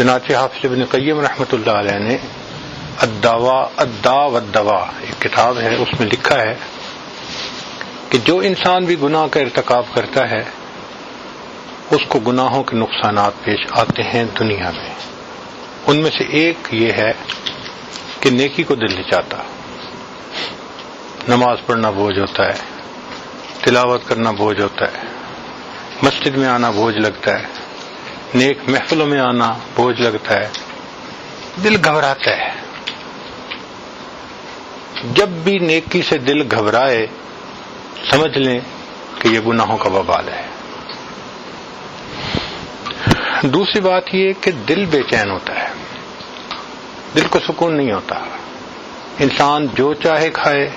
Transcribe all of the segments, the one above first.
چنانچہ حافظ ابن قیم رحمۃ اللہ علیہ نے الداء والدواء ایک کتاب ہے، اس میں لکھا ہے کہ جو انسان بھی گناہ کا ارتکاب کرتا ہے اس کو گناہوں کے نقصانات پیش آتے ہیں دنیا میں. ان میں سے ایک یہ ہے کہ نیکی کو دل نہیں چاہتا. نماز پڑھنا بوجھ ہوتا ہے، تلاوت کرنا بوجھ ہوتا ہے، مسجد میں آنا بوجھ لگتا ہے، نیک محفلوں میں آنا بوجھ لگتا ہے، دل گھبراتا ہے. جب بھی نیکی سے دل گھبرائے سمجھ لیں کہ یہ گناہوں کا وبال ہے. دوسری بات یہ کہ دل بے چین ہوتا ہے، دل کو سکون نہیں ہوتا. انسان جو چاہے کھائے،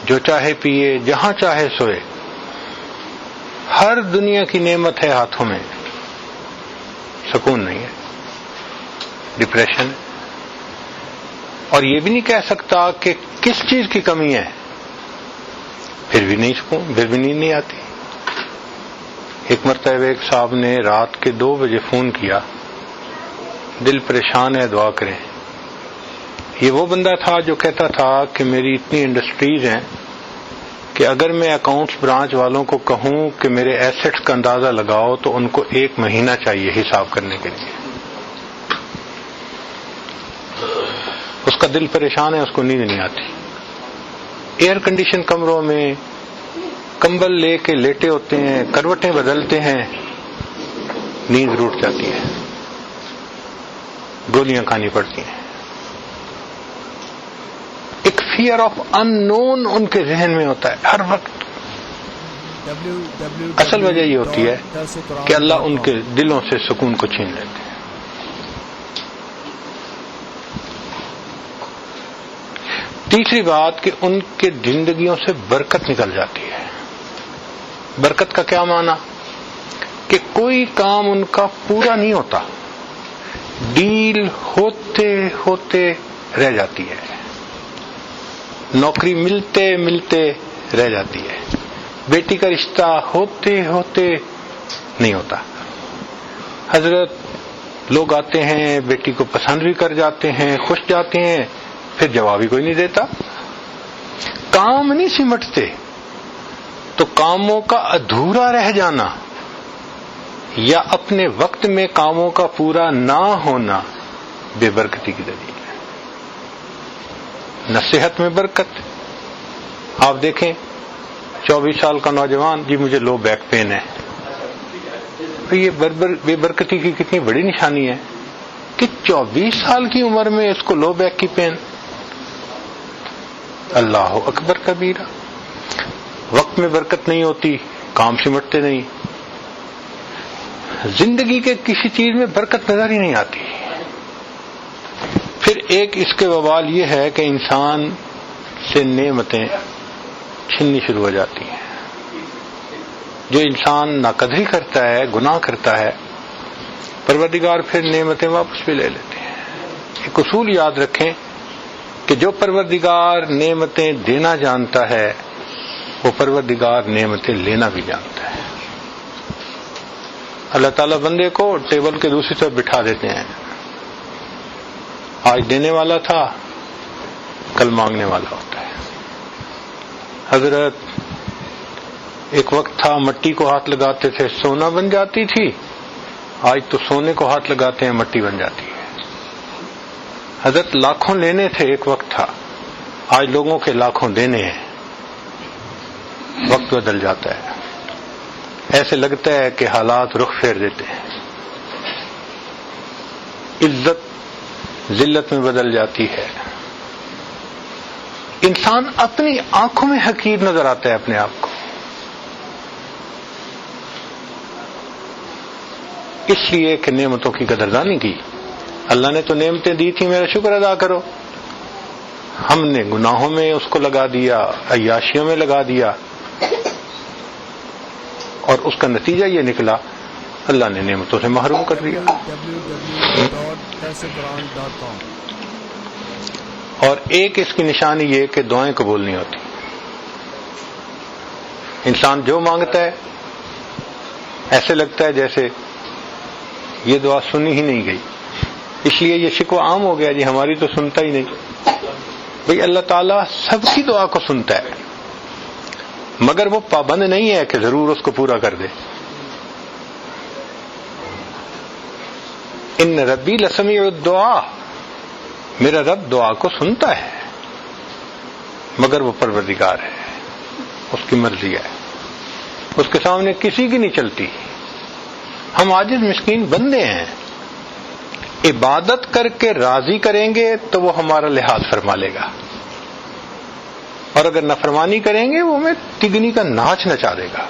جو چاہے پیے، جہاں چاہے سوئے، ہر دنیا کی نعمت ہے ہاتھوں میں، سکون نہیں ہے، ڈپریشن ہے. اور یہ بھی نہیں کہہ سکتا کہ کس چیز کی کمی ہے، پھر بھی نہیں سکون، پھر بھی نیند نہیں آتی. ایک مرتبہ ایک صاحب نے رات کے 2 بجے فون کیا، دل پریشان ہے، دعا کریں. یہ وہ بندہ تھا جو کہتا تھا کہ میری اتنی انڈسٹریز ہیں کہ اگر میں اکاؤنٹس برانچ والوں کو کہوں کہ میرے ایسٹس کا اندازہ لگاؤ تو ان کو 1 مہینہ چاہیے حساب کرنے کے لیے. اس کا دل پریشان ہے، اس کو نیند نہیں آتی. ایئر کنڈیشن کمروں میں کمبل لے کے لیٹے ہوتے ہیں، کروٹیں بدلتے ہیں، نیند روٹ جاتی ہے، گولیاں کھانی پڑتی ہیں. ایک فیئر آف ان نون ان کے ذہن میں ہوتا ہے ہر وقت. اصل وجہ یہ ہوتی ہے کہ اللہ ان کے دلوں سے سکون کو چھین لیتے ہیں. تیسری بات کہ ان کے زندگیوں سے برکت نکل جاتی ہے. برکت کا کیا معنی؟ کہ کوئی کام ان کا پورا نہیں ہوتا، ڈیل ہوتے ہوتے رہ جاتی ہے، نوکری ملتے ملتے رہ جاتی ہے، بیٹی کا رشتہ ہوتے ہوتے نہیں ہوتا. حضرت لوگ آتے ہیں، بیٹی کو پسند بھی کر جاتے ہیں، خوش جاتے ہیں، پھر جواب ہی کوئی نہیں دیتا. کام نہیں سمٹتے تو کاموں کا ادھورا رہ جانا یا اپنے وقت میں کاموں کا پورا نہ ہونا بے برکتی کی دلیل ہے. نہ صحت میں برکت. آپ دیکھیں 24 سال کا نوجوان، جی مجھے لو بیک پین ہے. یہ بے برکتی کی کتنی بڑی نشانی ہے کہ 24 سال کی عمر میں اس کو لو بیک کی پین. اللہ اکبر کبیرہ. وقت میں برکت نہیں ہوتی، کام سمٹتے نہیں، زندگی کے کسی چیز میں برکت نظر ہی نہیں آتی. پھر ایک اس کے وبال یہ ہے کہ انسان سے نعمتیں چھننی شروع ہو جاتی ہیں. جو انسان ناقدری کرتا ہے، گناہ کرتا ہے، پروردگار پھر نعمتیں واپس بھی لے لیتے ہیں. ایک اصول یاد رکھیں کہ جو پروردگار نعمتیں دینا جانتا ہے وہ پروردگار نعمتیں لینا بھی جانتا ہے. اللہ تعالیٰ بندے کو ٹیبل کے دوسری طرف بٹھا دیتے ہیں. آج دینے والا تھا، کل مانگنے والا ہوتا ہے. حضرت ایک وقت تھا مٹی کو ہاتھ لگاتے تھے سونا بن جاتی تھی، آج تو سونے کو ہاتھ لگاتے ہیں مٹی بن جاتی ہے. حضرت لاکھوں لینے تھے ایک وقت تھا، آج لوگوں کے لاکھوں دینے ہیں. وقت بدل جاتا ہے، ایسے لگتا ہے کہ حالات رخ پھیر دیتے ہیں. عزت ذلت میں بدل جاتی ہے. انسان اپنی آنکھوں میں حقیر نظر آتا ہے اپنے آپ کو. اس لیے کہ نعمتوں کی قدردانی کی. اللہ نے تو نعمتیں دی تھی، میرا شکر ادا کرو. ہم نے گناہوں میں اس کو لگا دیا، عیاشیوں میں لگا دیا، اور اس کا نتیجہ یہ نکلا اللہ نے نعمتوں سے محروم کر دیا. اور ایک اس کی نشانی یہ کہ دعائیں قبول نہیں ہوتی. انسان جو مانگتا ہے ایسے لگتا ہے جیسے یہ دعا سنی ہی نہیں گئی. اس لیے یہ شکوہ عام ہو گیا، جی ہماری تو سنتا ہی نہیں۔ بھئی اللہ تعالیٰ سب کی دعا کو سنتا ہے، مگر وہ پابند نہیں ہے کہ ضرور اس کو پورا کر دے۔ ان ربی لسمیع الدعاء، میرا رب دعا کو سنتا ہے، مگر وہ پروردگار ہے، اس کی مرضی ہے، اس کے سامنے کسی کی نہیں چلتی۔ ہم عاجز مسکین بندے ہیں، عبادت کر کے راضی کریں گے تو وہ ہمارا لحاظ فرما لے گا، اور اگر نافرمانی کریں گے وہ ہمیں تگنی کا ناچ نچا دے گا۔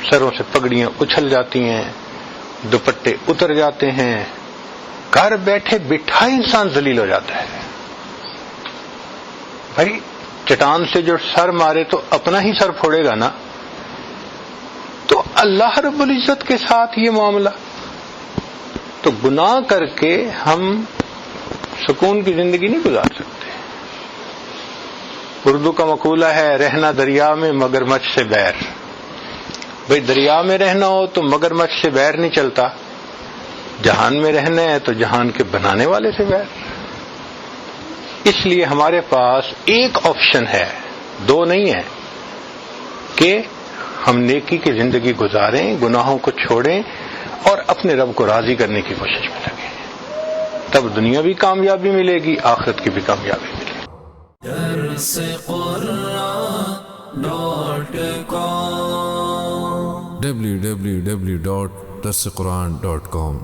سروں سے پگڑیاں اچھل جاتی ہیں، دوپٹے اتر جاتے ہیں، گھر بیٹھے بٹھا انسان ذلیل ہو جاتا ہے۔ بھائی چٹان سے جو سر مارے تو اپنا ہی سر پھوڑے گا نا، تو اللہ رب العزت کے ساتھ یہ معاملہ، تو گناہ کر کے ہم سکون کی زندگی نہیں گزار سکتے۔ اردو کا مقولہ ہے، رہنا دریا میں مگر مچھ سے بیر۔ بھئی دریا میں رہنا ہو تو مگر مچھ سے بیر نہیں چلتا، جہان میں رہنا ہے تو جہان کے بنانے والے سے بیر۔ اس لیے ہمارے پاس ایک آپشن ہے، دو نہیں ہے، کہ ہم نیکی کی زندگی گزاریں، گناہوں کو چھوڑیں اور اپنے رب کو راضی کرنے کی کوشش میں لگیں، تب دنیا بھی کامیابی ملے گی، آخرت کی بھی کامیابی ملے گی۔ www.darsequran.com